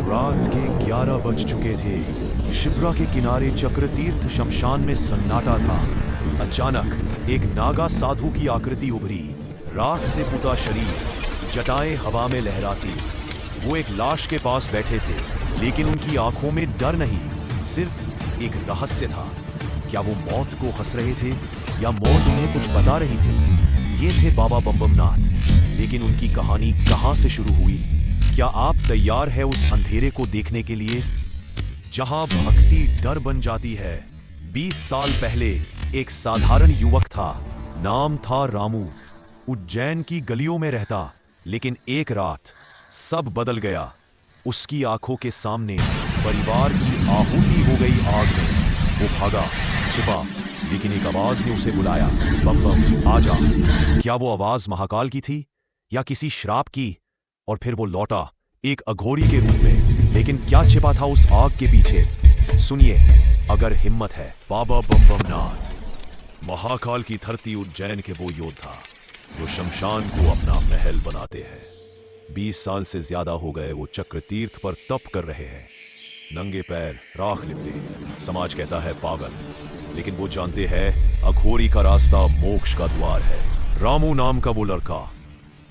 रात के 11 बज चुके थे। शिप्रा के किनारे चक्रतीर्थ शमशान में सन्नाटा था। अचानक एक नागा साधु की आकृति उभरी, राख से पुता शरीर, जटाएं हवा में लहराती। वो एक लाश के पास बैठे थे, लेकिन उनकी आंखों में डर नहीं, सिर्फ एक रहस्य था। क्या वो मौत को हंस रहे थे या मौत उन्हें कुछ बता रही थी? ये थे बाबा बम नाथ। लेकिन उनकी कहानी कहां से शुरू हुई? क्या आप तैयार हैं उस अंधेरे को देखने के लिए जहां भक्ति डर बन जाती है? 20 साल पहले एक साधारण युवक था, नाम था रामू। उज्जैन की गलियों में रहता, लेकिन एक रात सब बदल गया। उसकी आंखों के सामने परिवार की आहुति हो गई आग में। वो भागा, छिपा, लेकिन एक आवाज ने उसे बुलाया, बम बम आजा। क्या वो आवाज महाकाल की थी या किसी श्राप की? और फिर वो लौटा, एक अघोरी के रूप में। लेकिन क्या छिपा था उस आग के पीछे? सुनिए, अगर हिम्मत है। बाबा बम नाथ, महाकाल की धरती उज्जैन के वो योद्धा जो शमशान को अपना महल बनाते हैं। 20 साल से ज्यादा हो गए वो चक्रतीर्थ पर तप कर रहे हैं, नंगे पैर, राख लिपटे। समाज कहता है पागल, लेकिन वो जानते हैं अघोरी का रास्ता मोक्ष का द्वार है। रामू नाम का वो लड़का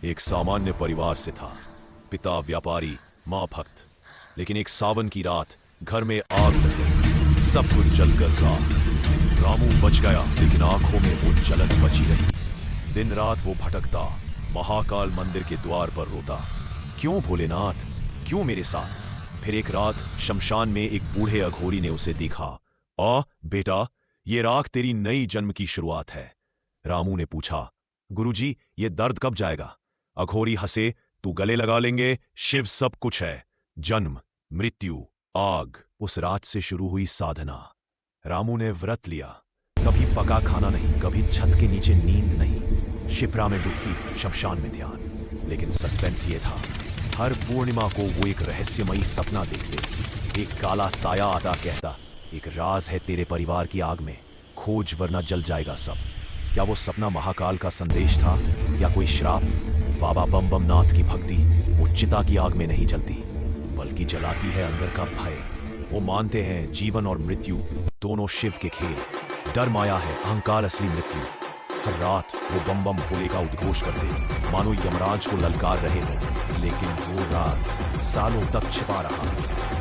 एक सामान्य परिवार से था, पिता व्यापारी, मां भक्त। लेकिन एक सावन की रात घर में आग लग गई, सब कुछ जलकर राख। रामू बच गया, लेकिन आंखों में वो जलन बची रही। दिन रात वो भटकता, महाकाल मंदिर के द्वार पर रोता, क्यों भोलेनाथ, क्यों मेरे साथ? फिर एक रात शमशान में एक बूढ़े अघोरी ने उसे देखा। बेटा, ये राख तेरी नई जन्म की शुरुआत है। रामू ने पूछा, गुरुजी, ये दर्द कब जाएगा? अघोरी हंसे, तू गले लगा लेंगे, शिव सब कुछ है, जन्म, मृत्यु, आग। उस रात से शुरू हुई साधना। रामू ने व्रत लिया, कभी पका खाना नहीं, कभी छत के नीचे नींद नहीं, शिप्रा में डुबकी, शमशान में ध्यान। लेकिन सस्पेंस ये था, हर पूर्णिमा को वो एक रहस्यमयी सपना देखते। एक काला साया आता, कहता, एक राज है तेरे परिवार की आग में, खोज वरना जल जाएगा सब। क्या वो सपना महाकाल का संदेश था या कोई श्राप? बाबा बम नाथ की भक्ति वो चिता की आग में नहीं जलती, बल्कि जलाती है अंदर का भय। वो मानते हैं जीवन और मृत्यु दोनों शिव के खेल। डर माया है, अहंकार असली मृत्यु। हर रात वो बम बम भोले का उद्घोष करते, मानो यमराज को ललकार रहे हों। लेकिन वो राज सालों तक छिपा रहा।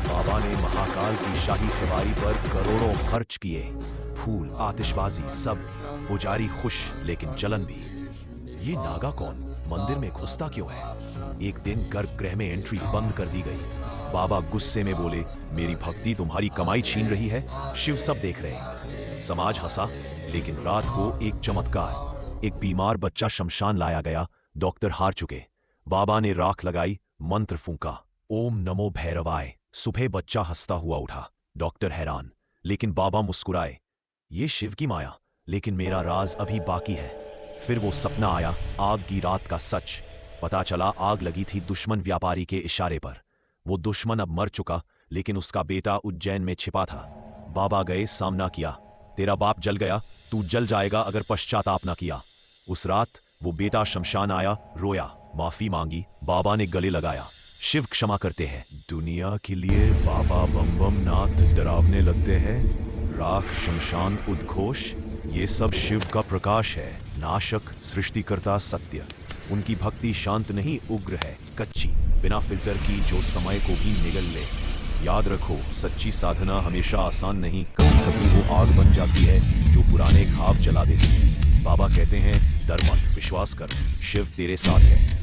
बाबा ने महाकाल की शाही सवारी पर करोड़ों खर्च किए, फूल, आतिशबाजी, सब। पुजारी खुश, लेकिन जलन भी। ये नागा कौन? मंदिर में घुसता क्यों है? एक दिन गर्भगृह में एंट्री बंद कर दी गई। बाबा गुस्से में बोले, मेरी भक्ति तुम्हारी कमाई छीन रही है, शिव सब देख रहे हैं। समाज हंसा, लेकिन रात को एक चमत्कार, एक बीमार बच्चा शमशान लाया गया, डॉक्टर हार चुके। बाबा ने राख लगाई, मंत्र फूंका, ओम नमो भैरवाय। सुबह बच्चा हंसता हुआ उठा। डॉक्टर हैरान, लेकिन बाबा मुस्कुराए, ये शिव की माया, लेकिन मेरा राज अभी बाकी है। फिर वो सपना आया, आग की रात का सच। पता चला आग लगी थी दुश्मन व्यापारी के इशारे पर। वो दुश्मन अब मर चुका, लेकिन उसका बेटा उज्जैन में छिपा था। बाबा गए, सामना किया, तेरा बाप जल गया, तू जल जाएगा अगर पश्चाताप ना किया। उस रात वो बेटा शमशान आया, रोया, माफी मांगी। बाबा ने गले लगाया, शिव क्षमा करते हैं। दुनिया के लिए बाबा बम नाथ डरावने लगते हैं। राख, शमशान, उद्घोष, ये सब शिव का प्रकाश है, नाशक, सृष्टिकर्ता, सत्य। उनकी भक्ति शांत नहीं, उग्र है, कच्ची, बिना फिल्टर की, जो समय को भी निगल ले। याद रखो, सच्ची साधना हमेशा आसान नहीं, कभी कभी वो आग बन जाती है जो पुराने ख्वाब जला देती है। बाबा कहते हैं, डर मत, विश्वास कर, शिव तेरे साथ है।